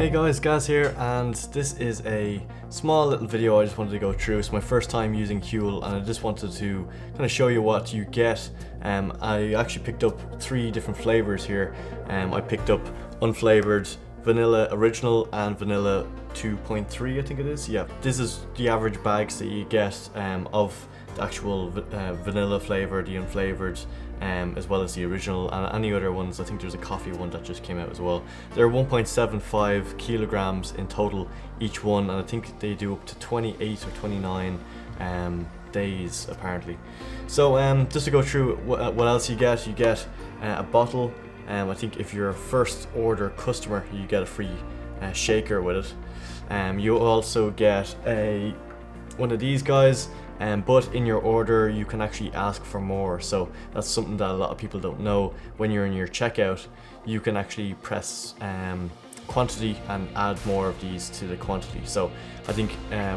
Hey guys, Gaz here, and this is a small little video I just wanted to go through. It's my first time using Huell, and I just wanted to kind of show you what you get. I actually picked up 3 different flavors here. I picked up Unflavoured, Vanilla Original, and Vanilla 2.3, I think it is. Yeah, this is the average bags that you get of the actual vanilla flavour, the unflavoured, as well as the original, and any other ones. I think there's a coffee one that just came out as well. They're 1.75 kilograms in total each one, and I think they do up to 28 or 29 days apparently. So just to go through what else you get a bottle. I think if you're a first order customer, you get a free shaker with it. You also get one of these guys, but in your order you can actually ask for more. So that's something that a lot of people don't know. When you're in your checkout, you can actually press quantity and add more of these to the quantity. So I think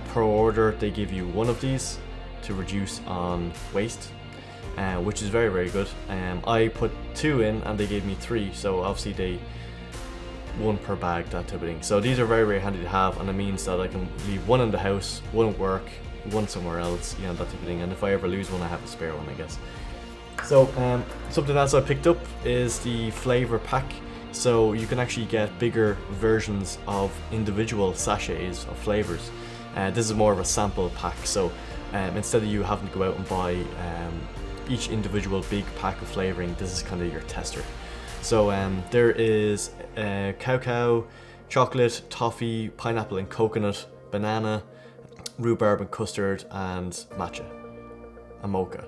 per order they give you 1 of these to reduce on waste, which is very, very good. I put 2 in and they gave me 3, so obviously they 1 per bag, that type of thing. So these are very, very handy to have, and it means that I can leave 1 in the house, 1 at work, 1 somewhere else, you know, that type of thing. And if I ever lose one, I have a spare one, I guess. So something else I picked up is the flavor pack. So you can actually get bigger versions of individual sachets of flavors. This is more of a sample pack, so instead of you having to go out and buy each individual big pack of flavoring, this is kind of your tester. So there is cacao, chocolate, toffee, pineapple and coconut, banana, rhubarb and custard, and matcha and mocha.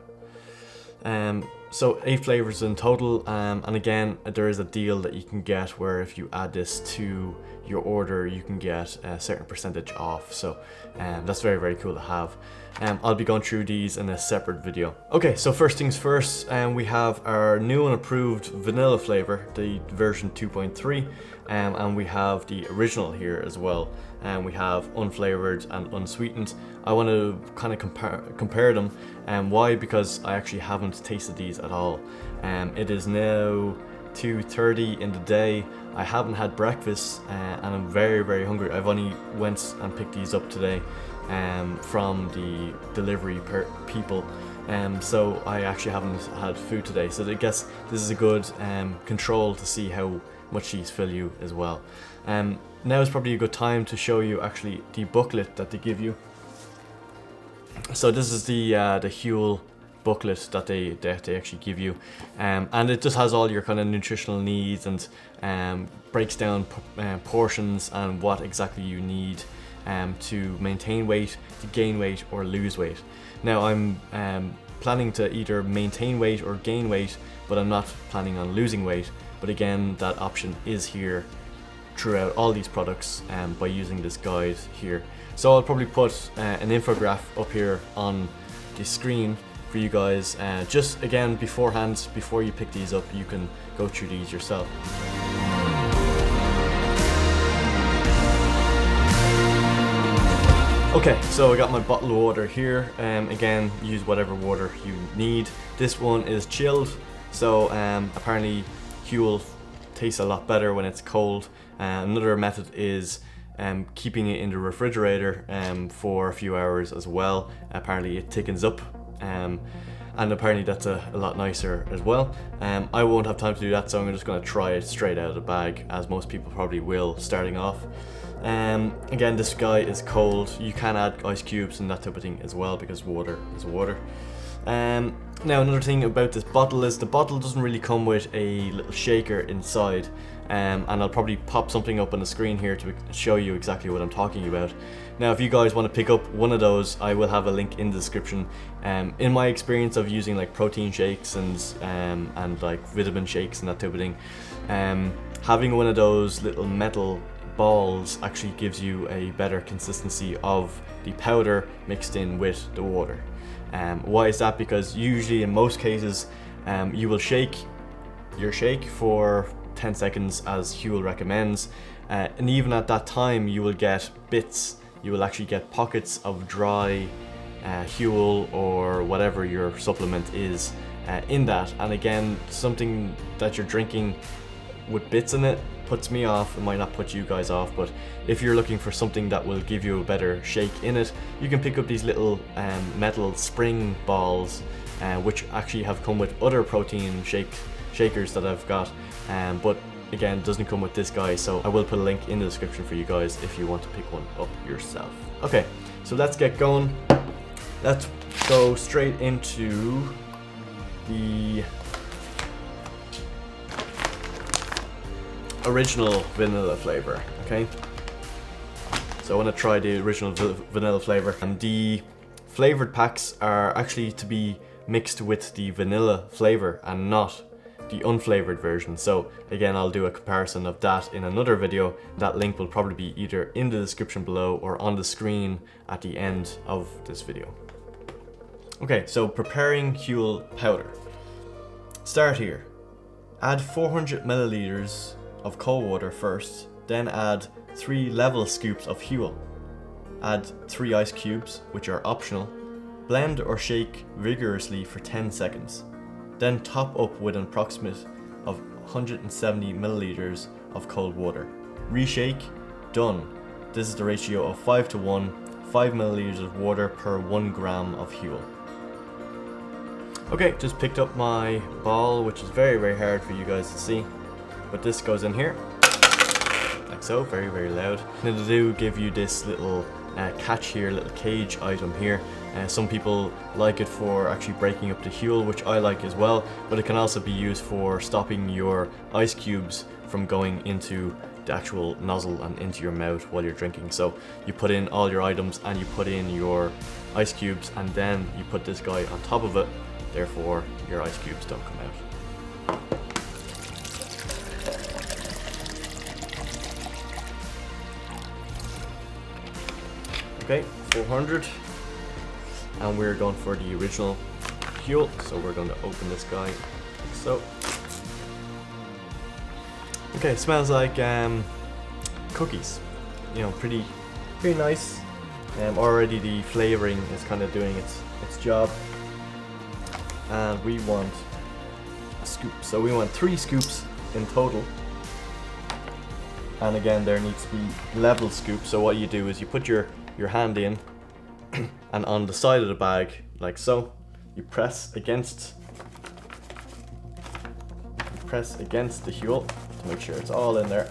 So 8 flavors in total, and again there is a deal that you can get where if you add this to your order you can get a certain percentage off. So that's very, very cool to have. I'll be going through these in a separate video. Okay, so first things first, we have our new and approved vanilla flavor, the version 2.3, and we have the original here as well. We have unflavoured and unsweetened. I want to kind of compare them. Why? Because I actually haven't tasted these at all. It is now 2:30 in the day. I haven't had breakfast, and I'm very, very hungry. I've only went and picked these up today from the delivery people, so I actually haven't had food today. So I guess this is a good control to see how much these fill you as well. Now is probably a good time to show you actually the booklet that they give you. So this is the Huell booklet that they actually give you, and it just has all your kind of nutritional needs and breaks down portions and what exactly you need to maintain weight, to gain weight or lose weight. Now I'm planning to either maintain weight or gain weight, but I'm not planning on losing weight. But again, that option is here throughout all these products by using this guide here. So I'll probably put an infograph up here on the screen for you guys. Just again beforehand, before you pick these up, you can go through these yourself. Okay, so I got my bottle of water here. Again, use whatever water you need. This one is chilled, so apparently Huell tastes a lot better when it's cold. Another method is keeping it in the refrigerator for a few hours as well. Apparently it thickens up, and apparently that's a lot nicer as well. I won't have time to do that, so I'm just going to try it straight out of the bag, as most people probably will starting off. Again, this guy is cold. You can add ice cubes and that type of thing as well, because water is water. Now another thing about this bottle is the bottle doesn't really come with a little shaker inside, and I'll probably pop something up on the screen here to show you exactly what I'm talking about. Now if you guys want to pick up one of those, I will have a link in the description. In my experience of using like protein shakes and like vitamin shakes and that type of thing, having one of those little metal balls actually gives you a better consistency of the powder mixed in with the water. Why is that? Because usually in most cases you will shake your shake for 10 seconds as Huell recommends, and even at that time you will get bits, you will actually get pockets of dry Huell or whatever your supplement is in that. And again, something that you're drinking with bits in it puts me off, it might not put you guys off, but if you're looking for something that will give you a better shake in it, you can pick up these little metal spring balls, which actually have come with other protein shakers that I've got, but again, doesn't come with this guy, so I will put a link in the description for you guys if you want to pick one up yourself. Okay, so let's get going. Let's go straight into the original vanilla flavor, okay? So I want to try the original vanilla flavor, and the flavored packs are actually to be mixed with the vanilla flavor and not the unflavored version. So again, I'll do a comparison of that in another video. That link will probably be either in the description below or on the screen at the end of this video. Okay, so preparing Huell powder. Start here. Add 400 milliliters of cold water first, then add 3 level scoops of Huell. Add 3 ice cubes, which are optional. Blend or shake vigorously for 10 seconds. Then top up with an approximate of 170 milliliters of cold water. Reshake, done. This is the ratio of 5 to 1, 5 milliliters of water per 1 gram of Huell. Okay, just picked up my ball, which is very, very hard for you guys to see. But this goes in here, like so, very, very loud. And they do give you this little catch here, little cage item here. Some people like it for actually breaking up the Huell, which I like as well, but it can also be used for stopping your ice cubes from going into the actual nozzle and into your mouth while you're drinking. So you put in all your items and you put in your ice cubes, and then you put this guy on top of it, therefore your ice cubes don't come out. Okay, 400. And we're going for the original Huell, so we're going to open this guy like so. Okay, it smells like cookies, you know, pretty nice. Already the flavoring is kind of doing its job. And we want a scoop, so we want 3 scoops in total. And again, there needs to be level scoops. So what you do is you put your hand in, and on the side of the bag, like so, you press against the Huell to make sure it's all in there.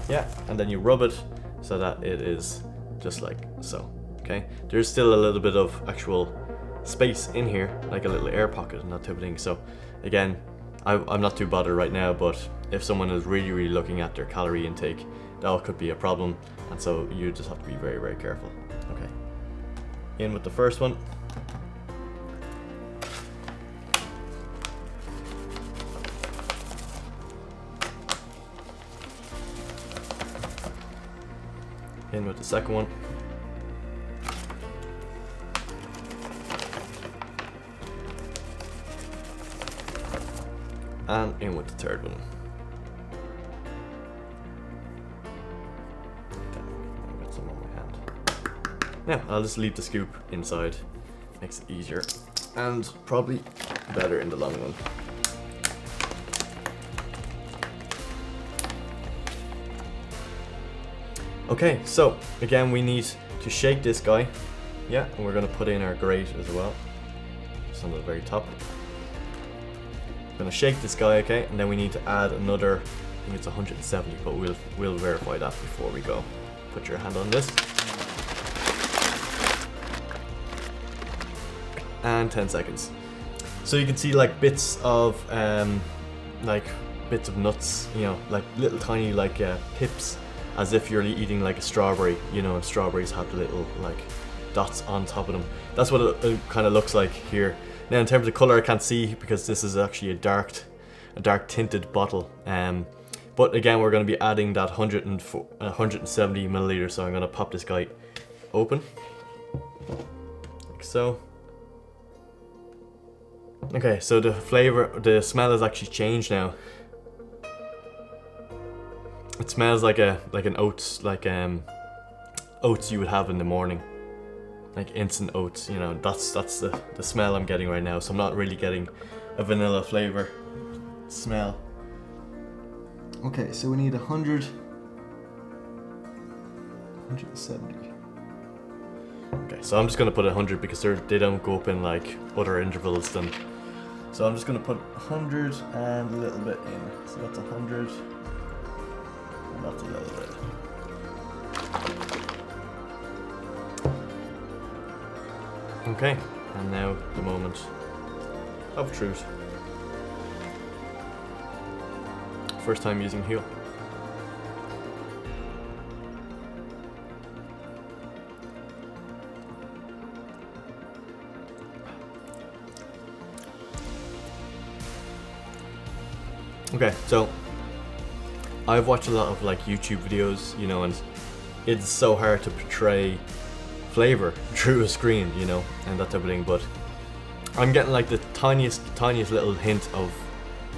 Yeah, and then you rub it so that it is just like so. Okay, there's still a little bit of actual space in here, like a little air pocket and that type of thing. So again, I'm not too bothered right now, but if someone is really looking at their calorie intake, that could be a problem, and so you just have to be very, very careful. Okay, in with the first one. In with the second one. And in with the third one. Okay, I've got some on my hand. Now, I'll just leave the scoop inside. Makes it easier. And probably better in the long run. Okay, so again, we need to shake this guy. Yeah, and we're going to put in our grate as well. Just on the very top. Gonna shake this guy, okay, and then we need to add another, I think it's 170, but we'll verify that before we go. Put your hand on this. And 10 seconds. So you can see like bits of nuts, you know, like little tiny like pips, as if you're eating like a strawberry, you know, and strawberries have little like dots on top of them. That's what it kind of looks like here. Now in terms of color, I can't see because this is actually a dark tinted bottle. But again, we're going to be adding that 170 milliliters. So I'm going to pop this guy open, like so. Okay, so the smell has actually changed now. It smells like an oats, oats you would have in the morning. Like instant oats, you know, that's the smell I'm getting right now. So I'm not really getting a vanilla flavor smell. Okay, so we need 100, 170. Okay, so I'm just gonna put 100 because they don't go up in like other intervals than. So I'm just gonna put 100 and a little bit in. So that's 100, and that's a little bit. Okay, and now the moment of truth. First time using Huell. Okay, so I've watched a lot of like YouTube videos, you know, and it's so hard to portray flavor through a screen, you know, and that type of thing, but I'm getting like the tiniest little hint of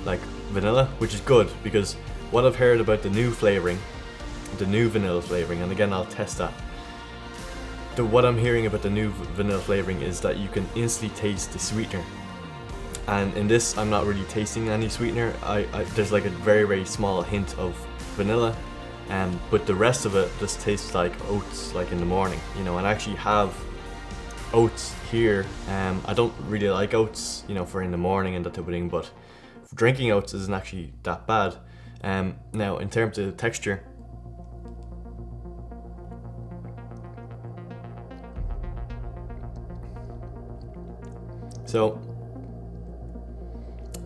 like vanilla, which is good because what I've heard about the new flavoring, the new vanilla flavoring, and again I'll test that. What I'm hearing about the new vanilla flavoring is that you can instantly taste the sweetener. And in this, I'm not really tasting any sweetener. There's like a very small hint of vanilla, but the rest of it just tastes like oats, like in the morning, you know. And I actually have oats here. I don't really like oats, you know, for in the morning and that type of thing, but drinking oats isn't actually that bad. Now, in terms of texture, so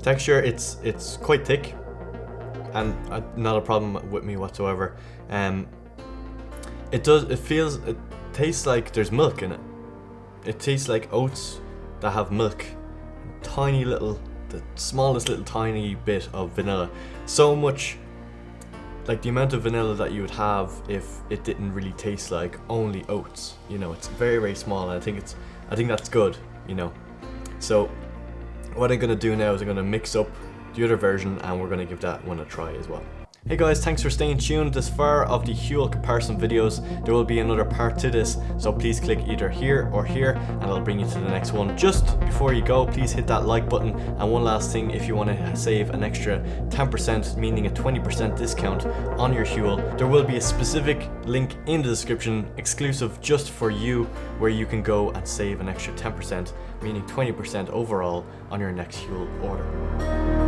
texture, it's quite thick, and not a problem with me whatsoever. It tastes like there's milk in it. It tastes like oats that have milk, the smallest little tiny bit of vanilla. So much, like the amount of vanilla that you would have if it didn't really taste like only oats. You know, it's very small, and I think that's good, you know. So what I'm going to do now is I'm going to mix up the other version, and we're going to give that one a try as well. Hey guys, thanks for staying tuned this far of the Huell comparison videos. There will be another part to this, so please click either here or here and I'll bring you to the next one. Just before you go, please hit that like button, and one last thing, if you want to save an extra 10%, meaning a 20% discount on your Huell, there will be a specific link in the description exclusive just for you, where you can go and save an extra 10%, meaning 20% overall on your next Huell order.